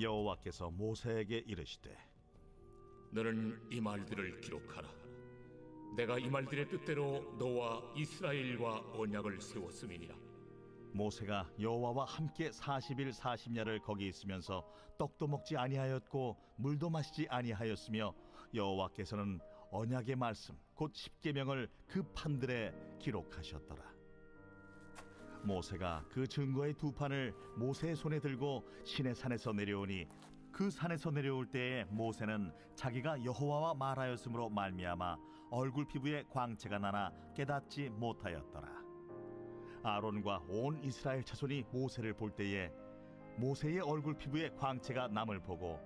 여호와께서 모세에게 이르시되 너는 이 말들을 기록하라. 내가 이 말들의 뜻대로 너와 이스라엘과 언약을 세웠음이니라. 모세가 여호와와 함께 40일 40야를 거기 있으면서 떡도 먹지 아니하였고 물도 마시지 아니하였으며 여호와께서는 언약의 말씀 곧 십계명을 그 판들에 기록하셨더라. 모세가 그 증거의 두 판을 모세의 손에 들고 시내산에서 내려오니 그 산에서 내려올 때에 모세는 자기가 여호와와 말하였으므로 말미암아 얼굴 피부에 광채가 나나 깨닫지 못하였더라. 아론과 온 이스라엘 자손이 모세를 볼 때에 모세의 얼굴 피부에 광채가 남을 보고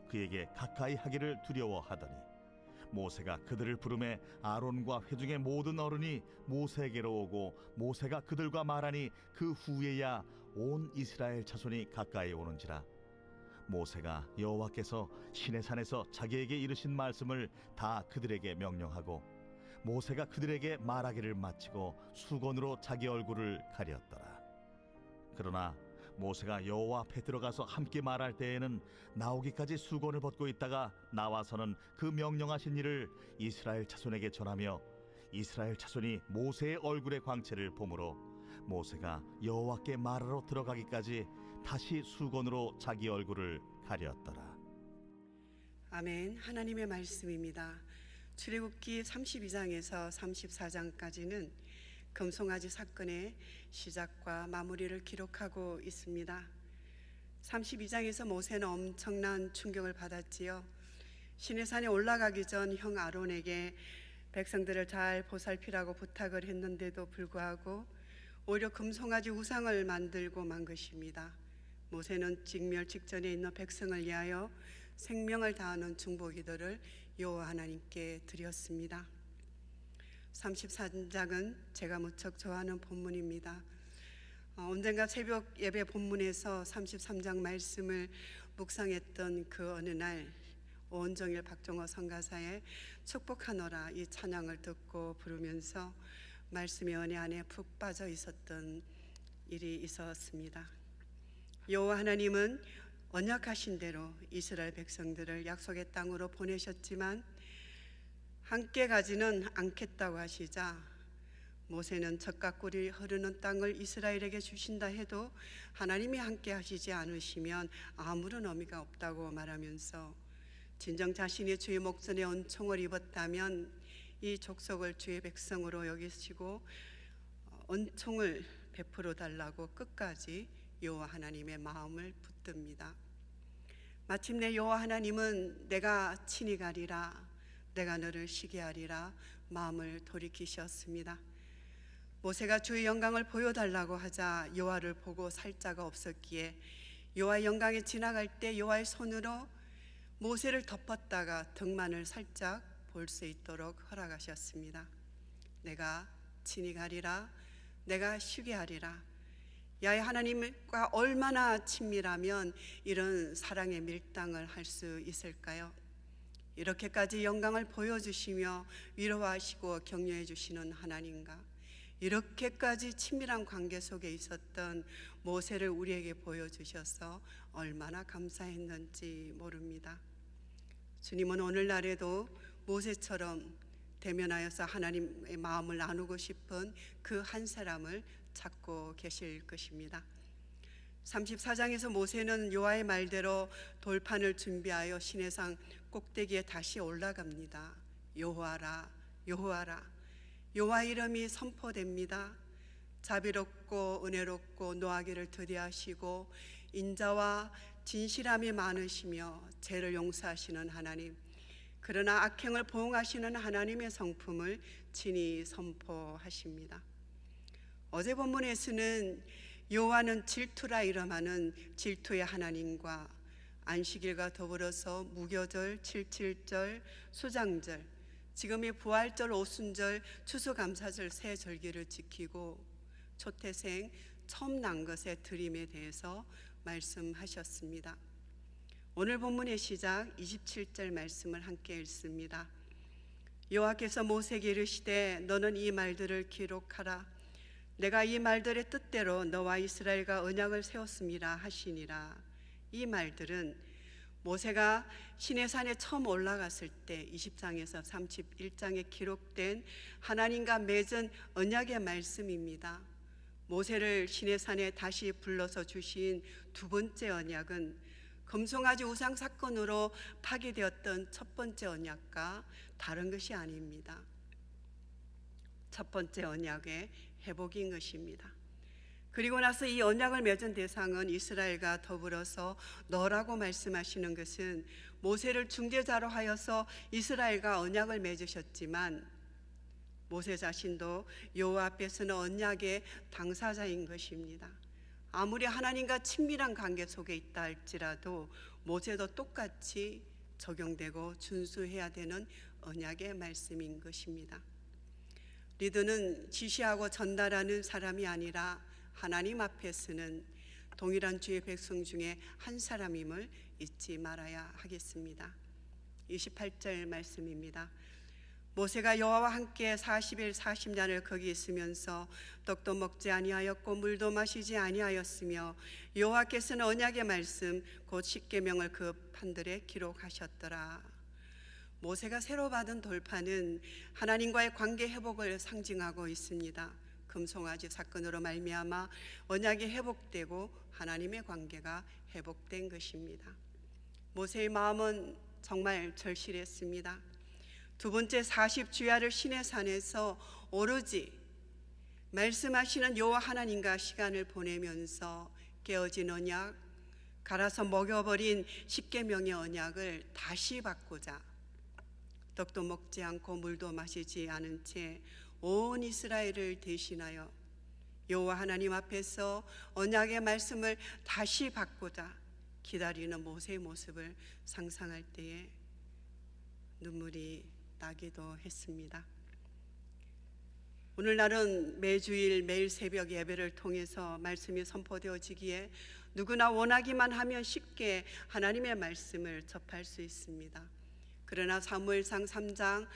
그에게 가까이 하기를 두려워하더니 모세가 그들을 부르매 아론과 회중의 모든 어른이 모세에게로 오고 모세가 그들과 말하니 그 후에야 온 이스라엘 자손이 가까이 오는지라. 모세가 여호와께서 시내산에서 자기에게 이르신 말씀을 다 그들에게 명령하고 모세가 그들에게 말하기를 마치고 수건으로 자기 얼굴을 가렸더라. 그러나 모세가 여호와 앞에 들어가서 함께 말할 때에는 나오기까지 수건을 벗고 있다가 나와서는 그 명령하신 일을 이스라엘 자손에게 전하며 이스라엘 자손이 모세의 얼굴의 광채를 보므로 모세가 여호와께 말하러 들어가기까지 다시 수건으로 자기 얼굴을 가렸더라. 아멘. 하나님의 말씀입니다. 출애굽기 32장에서 34장까지는 금송아지 사건의 시작과 마무리를 기록하고 있습니다. 32장에서 모세는 엄청난 충격을 받았지요. 시내산에 올라가기 전 형 아론에게 백성들을 잘 보살피라고 부탁을 했는데도 불구하고 오히려 금송아지 우상을 만들고 만 것입니다. 모세는 직멸 직전에 있는 백성을 위하여 생명을 다하는 중보기도를 여호와 하나님께 드렸습니다. 34장은 제가 무척 좋아하는 본문입니다. 언젠가 새벽 예배 본문에서 33장 말씀을 묵상했던 그 어느 날 오은정일 박종호 선가사의 축복하노라 이 찬양을 듣고 부르면서 말씀의 은혜 안에 푹 빠져 있었던 일이 있었습니다. 여호와 하나님은 언약하신 대로 이스라엘 백성들을 약속의 땅으로 보내셨지만 함께 가지는 않겠다고 하시자 모세는 젖과 꿀이 흐르는 땅을 이스라엘에게 주신다 해도 하나님이 함께 하시지 않으시면 아무런 의미가 없다고 말하면서 진정 자신이 주의 목전에 은총을 입었다면 이 족속을 주의 백성으로 여기시고 은총을 베풀어 달라고 끝까지 여호와 하나님의 마음을 붙듭니다. 마침내 여호와 하나님은 내가 친히 가리라, 내가 너를 쉬게 하리라 마음을 돌이키셨습니다. 모세가 주의 영광을 보여달라고 하자 여호와를 보고 살 자가 없었기에 여호와의 영광에 지나갈 때 여호와의 손으로 모세를 덮었다가 등만을 살짝 볼 수 있도록 허락하셨습니다. 내가 친히 가리라, 내가 쉬게 하리라. 야훼 하나님과 얼마나 친밀하면 이런 사랑의 밀당을 할 수 있을까요? 이렇게까지 영광을 보여주시며 위로하시고 격려해 주시는 하나님과 이렇게까지 친밀한 관계 속에 있었던 모세를 우리에게 보여주셔서 얼마나 감사했는지 모릅니다. 주님은 오늘날에도 모세처럼 대면하여서 하나님의 마음을 나누고 싶은 그 한 사람을 찾고 계실 것입니다. 34장에서 모세는 여호와의 말대로 돌판을 준비하여 시내산 꼭대기에 다시 올라갑니다. 여호와라, 여호와라. 여호와 이름이 선포됩니다. 자비롭고 은혜롭고 노하기를 더디하시고 인자와 진실함이 많으시며 죄를 용서하시는 하나님, 그러나 악행을 보응하시는 하나님의 성품을 친히 선포하십니다. 어제 본문에서는 여호와는 질투라 이름하는 질투의 하나님과 안식일과 더불어서 무교절, 칠칠절, 수장절, 지금의 부활절, 오순절, 추수감사절 세 절기를 지키고 초태생 처음 난 것의 드림에 대해서 말씀하셨습니다. 오늘 본문의 시작 27절 말씀을 함께 읽습니다. 여호와께서 모세에게 이르시되 너는 이 말들을 기록하라. 내가 이 말들의 뜻대로 너와 이스라엘과 언약을 세웠음이라 하시니라. 이 말들은 모세가 시내산에 처음 올라갔을 때 20장에서 31장에 기록된 하나님과 맺은 언약의 말씀입니다. 모세를 시내산에 다시 불러서 주신 두 번째 언약은 금송아지 우상 사건으로 파괴되었던 첫 번째 언약과 다른 것이 아닙니다. 첫 번째 언약의 회복인 것입니다. 그리고 나서 이 언약을 맺은 대상은 이스라엘과 더불어서 너라고 말씀하시는 것은 모세를 중재자로 하여서 이스라엘과 언약을 맺으셨지만 모세 자신도 여호와 앞에서는 언약의 당사자인 것입니다. 아무리 하나님과 친밀한 관계 속에 있다 할지라도 모세도 똑같이 적용되고 준수해야 되는 언약의 말씀인 것입니다. 리더는 지시하고 전달하는 사람이 아니라 하나님 앞에 서는 동일한 주의 백성 중에 한 사람임을 잊지 말아야 하겠습니다. 28절 말씀입니다. 모세가 여호와와 함께 40일 40야를 거기 있으면서 떡도 먹지 아니하였고 물도 마시지 아니하였으며 여호와께서는 언약의 말씀 곧 십계명을 그 판들에 기록하셨더라. 모세가 새로 받은 돌판은 하나님과의 관계 회복을 상징하고 있습니다. 금송아지 사건으로 말미암아 언약이 회복되고 하나님의 관계가 회복된 것입니다. 모세의 마음은 정말 절실했습니다. 두 번째 40주야를 시내산에서 오로지 말씀하시는 여호와 하나님과 시간을 보내면서 깨어진 언약, 갈아서 먹여버린 십계명의 언약을 다시 받고자 떡도 먹지 않고 물도 마시지 않은 채 온 이스라엘을 대신하여 여호와 하나님 앞에서 언약의 말씀을 다시 받고자 기다리는 모세의 모습을 상상할 때에 눈물이 나기도 했습니다. 오늘날은 매주일 매일 새벽 예배를 통해서 말씀이 선포되어지기에 누구나 원하기만 하면 쉽게 하나님의 말씀을 접할 수 있습니다. 그러나 사무엘상 3장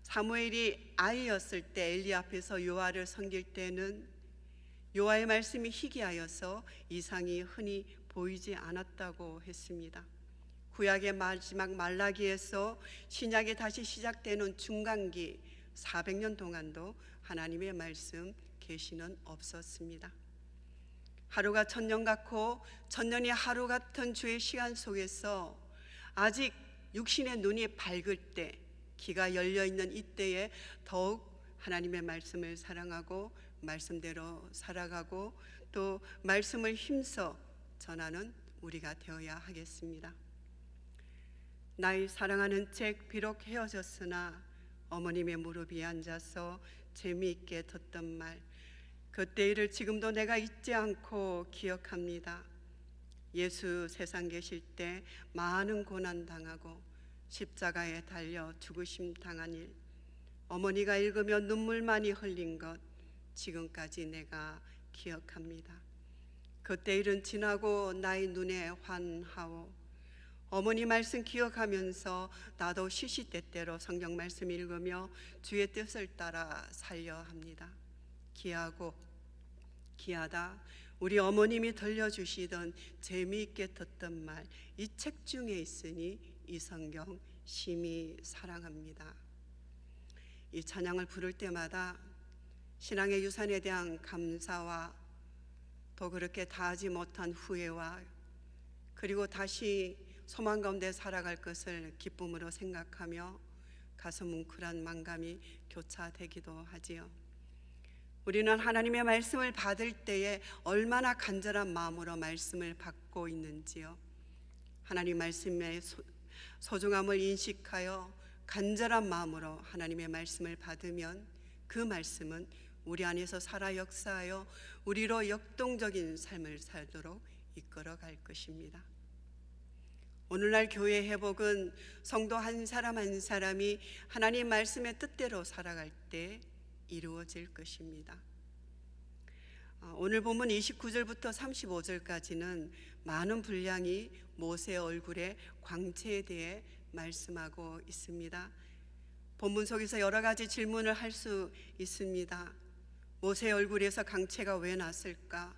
사무엘이 아이였을 때 엘리 앞에서 여호와를 섬길 때는 여호와의 말씀이 희귀하여서 이상이 흔히 보이지 않았다고 했습니다. 구약의 마지막 말라기에서 신약이 다시 시작되는 중간기 400년 동안도 하나님의 말씀 계시는 없었습니다. 하루가 천년 같고 천년이 하루 같은 주의 시간 속에서 아직 육신의 눈이 밝을 때, 귀가 열려있는 이때에 더욱 하나님의 말씀을 사랑하고 말씀대로 살아가고 또 말씀을 힘써 전하는 우리가 되어야 하겠습니다. 나의 사랑하는 책 비록 헤어졌으나 어머님의 무릎 위에 앉아서 재미있게 듣던 말, 그때 일을 지금도 내가 잊지 않고 기억합니다. 예수 세상 계실 때 많은 고난 당하고 십자가에 달려 죽으심 당한 일, 어머니가 읽으며 눈물 많이 흘린 것 지금까지 내가 기억합니다. 그때 일은 지나고 나의 눈에 환하오. 어머니 말씀 기억하면서 나도 시시때때로 성경 말씀 읽으며 주의 뜻을 따라 살려 합니다. 귀하다. 우리 어머님이 들려주시던 재미있게 듣던 말, 이 책 중에 있으니 이 성경 심히 사랑합니다. 이 찬양을 부를 때마다 신앙의 유산에 대한 감사와 또 그렇게 다하지 못한 후회와 그리고 다시 소망 가운데 살아갈 것을 기쁨으로 생각하며 가슴 뭉클한 만감이 교차되기도 하지요. 우리는 하나님의 말씀을 받을 때에 얼마나 간절한 마음으로 말씀을 받고 있는지요. 하나님 말씀의 소중함을 인식하여 간절한 마음으로 하나님의 말씀을 받으면 그 말씀은 우리 안에서 살아 역사하여 우리로 역동적인 삶을 살도록 이끌어갈 것입니다. 오늘날 교회 회복은 성도 한 사람 한 사람이 하나님 말씀의 뜻대로 살아갈 때 이루어질 것입니다. 오늘 본문 29절부터 35절까지는 많은 분량이 모세의 얼굴의 광채에 대해 말씀하고 있습니다. 본문 속에서 여러 가지 질문을 할 수 있습니다. 모세의 얼굴에서 광채가 왜 났을까?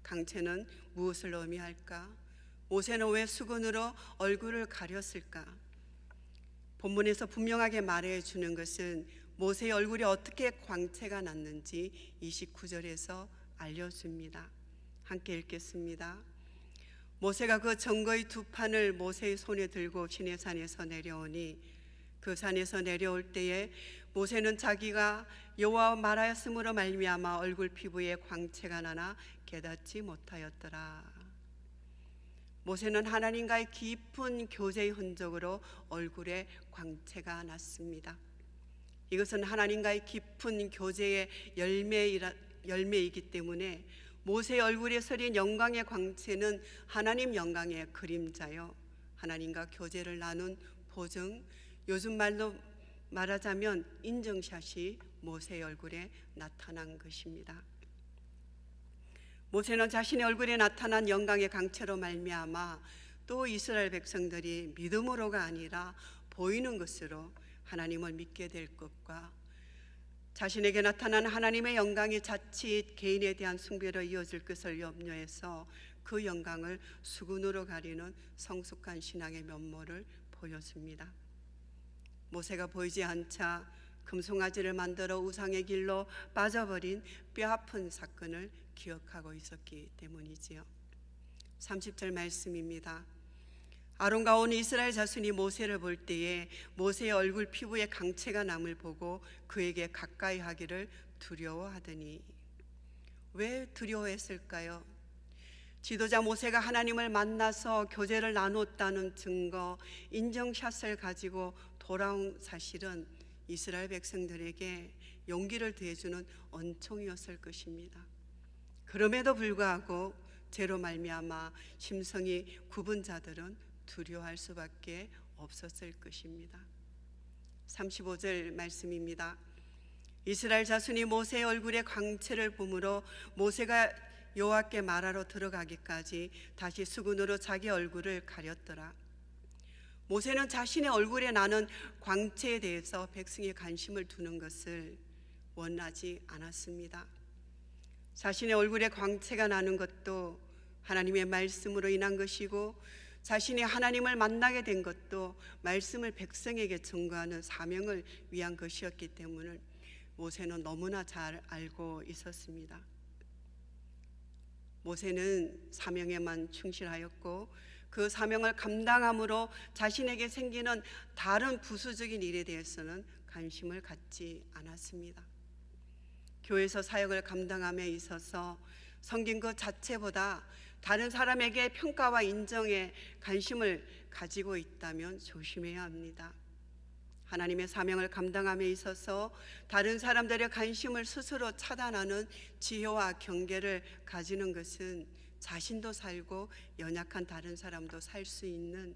광채는 무엇을 의미할까? 모세는 왜 수건으로 얼굴을 가렸을까? 본문에서 분명하게 말해 주는 것은 모세의 얼굴이 어떻게 광채가 났는지 29절에서 알려줍니다. 함께 읽겠습니다. 모세가 그 증거의 두 판을 모세의 손에 들고 시내산에서 내려오니 그 산에서 내려올 때에 모세는 자기가 여호와와 말하였으므로 말미암아 얼굴 피부에 광채가 나나 깨닫지 못하였더라. 모세는 하나님과의 깊은 교제의 흔적으로 얼굴에 광채가 났습니다. 이것은 하나님과의 깊은 교제의 열매이기 때문에 모세의 얼굴에 서린 영광의 광채는 하나님 영광의 그림자요, 하나님과 교제를 나눈 보증, 요즘 말로 말하자면 인증샷이 모세의 얼굴에 나타난 것입니다. 모세는 자신의 얼굴에 나타난 영광의 광채로 말미암아 또 이스라엘 백성들이 믿음으로가 아니라 보이는 것으로 하나님을 믿게 될 것과 자신에게 나타난 하나님의 영광이 자칫 개인에 대한 숭배로 이어질 것을 염려해서 그 영광을 수군으로 가리는 성숙한 신앙의 면모를 보였습니다. 모세가 보이지 않자 금송아지를 만들어 우상의 길로 빠져버린 뼈아픈 사건을 기억하고 있었기 때문이지요. 30절 말씀입니다. 아론과 온 이스라엘 자손이 모세를 볼 때에 모세의 얼굴 피부에 광채가 남을 보고 그에게 가까이 하기를 두려워하더니. 왜 두려워했을까요? 지도자 모세가 하나님을 만나서 교제를 나눴다는 증거, 인정샷을 가지고 돌아온 사실은 이스라엘 백성들에게 용기를 더해주는恩총이었을 것입니다. 그럼에도 불구하고 죄로 말미암아 심성이 굽은 자들은 두려워할 수밖에 없었을 것입니다. 35절 말씀입니다. 이스라엘 자손이 모세의 얼굴에 광채를 보므로 모세가 여호와께 말하러 들어가기까지 다시 수군으로 자기 얼굴을 가렸더라. 모세는 자신의 얼굴에 나는 광채에 대해서 백성의 관심을 두는 것을 원하지 않았습니다. 자신의 얼굴에 광채가 나는 것도 하나님의 말씀으로 인한 것이고 자신이 하나님을 만나게 된 것도 말씀을 백성에게 전가하는 사명을 위한 것이었기 때문에 모세는 너무나 잘 알고 있었습니다. 모세는 사명에만 충실하였고 그 사명을 감당함으로 자신에게 생기는 다른 부수적인 일에 대해서는 관심을 갖지 않았습니다. 교회에서 사역을 감당함에 있어서 섬긴 것 자체보다 다른 사람에게 평가와 인정에 관심을 가지고 있다면 조심해야 합니다. 하나님의 사명을 감당함에 있어서 다른 사람들의 관심을 스스로 차단하는 지혜와 경계를 가지는 것은 자신도 살고 연약한 다른 사람도 살 수 있는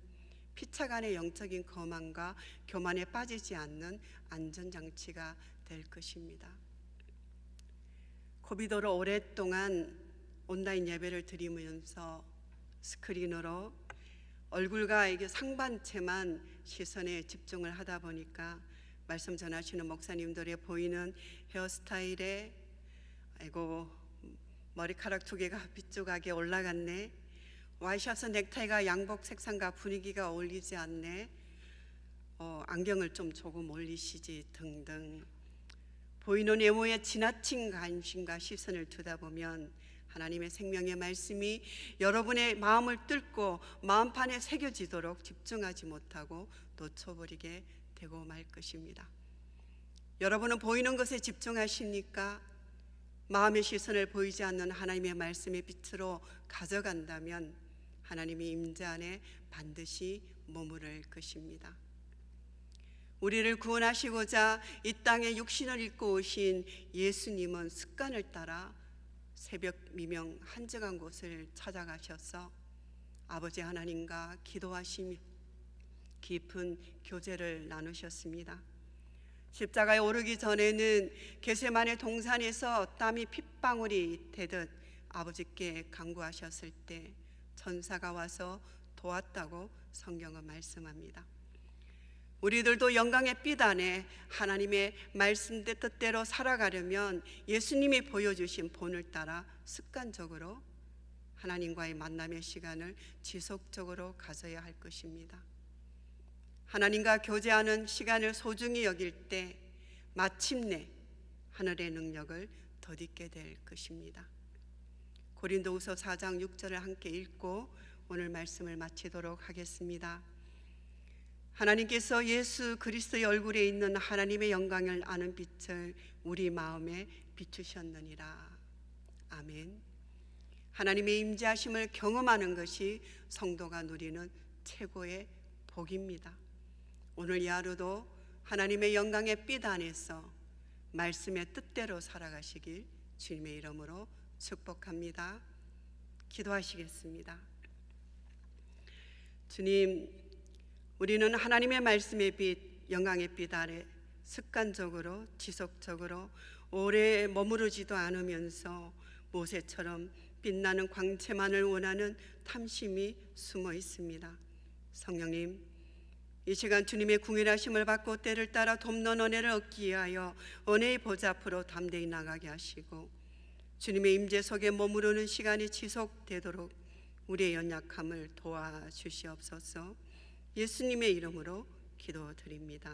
피차간의 영적인 거만과 교만에 빠지지 않는 안전장치가 될 것입니다. 코비드로 오랫동안 온라인 예배를 드리면서 스크린으로 얼굴과 이게 상반체만 시선에 집중을 하다 보니까 말씀 전하시는 목사님들의 보이는 헤어스타일에 아이고 머리카락 두 개가 빗조각에 올라갔네, 와이셔츠 넥타이가 양복 색상과 분위기가 어울리지 않네, 안경을 좀 조금 올리시지 등등 보이는 외모에 지나친 관심과 시선을 두다 보면 하나님의 생명의 말씀이 여러분의 마음을 뚫고 마음판에 새겨지도록 집중하지 못하고 놓쳐버리게 되고 말 것입니다. 여러분은 보이는 것에 집중하십니까? 마음의 시선을 보이지 않는 하나님의 말씀의 빛으로 가져간다면 하나님의 임재 안에 반드시 머무를 것입니다. 우리를 구원하시고자 이 땅에 육신을 입고 오신 예수님은 습관을 따라 새벽 미명 한적한 곳을 찾아가셔서 아버지 하나님과 기도하시며 깊은 교제를 나누셨습니다. 십자가에 오르기 전에는 겟세마네 동산에서 땀이 핏방울이 되듯 아버지께 간구하셨을 때 천사가 와서 도왔다고 성경은 말씀합니다. 우리들도 영광의 빛 안에 하나님의 말씀 뜻대로 살아가려면 예수님이 보여주신 본을 따라 습관적으로 하나님과의 만남의 시간을 지속적으로 가져야 할 것입니다. 하나님과 교제하는 시간을 소중히 여길 때 마침내 하늘의 능력을 덧입게 될 것입니다. 고린도후서 4장 6절을 함께 읽고 오늘 말씀을 마치도록 하겠습니다. 하나님께서 예수 그리스도의 얼굴에 있는 하나님의 영광을 아는 빛을 우리 마음에 비추셨느니라. 아멘. 하나님의 임재하심을 경험하는 것이 성도가 누리는 최고의 복입니다. 오늘 이 하루도 하나님의 영광의 빛 안에서 말씀의 뜻대로 살아가시길 주님의 이름으로 축복합니다. 기도하시겠습니다. 주님, 우리는 하나님의 말씀의 빛, 영광의 빛 아래 습관적으로 지속적으로 오래 머무르지도 않으면서 모세처럼 빛나는 광채만을 원하는 탐심이 숨어 있습니다. 성령님, 이 시간 주님의 궁일하심을 받고 때를 따라 돕는 은혜를 얻기 위하여 은혜의 보좌 앞으로 담대히 나가게 하시고 주님의 임재 속에 머무르는 시간이 지속되도록 우리의 연약함을 도와주시옵소서. 예수님의 이름으로 기도드립니다.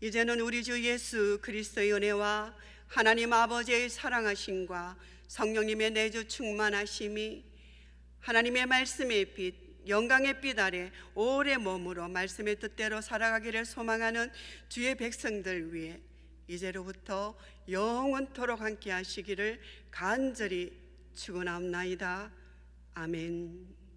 이제는 우리 주 예수 그리스도의 은혜와 하나님 아버지의 사랑하심과 성령님의 내주 충만하심이 하나님의 말씀의 빛, 영광의 빛 아래 오래 머물러 말씀의 뜻대로 살아가기를 소망하는 주의 백성들 위해 이제로부터 영원토록 함께 하시기를 간절히 축원합나이다. 아멘.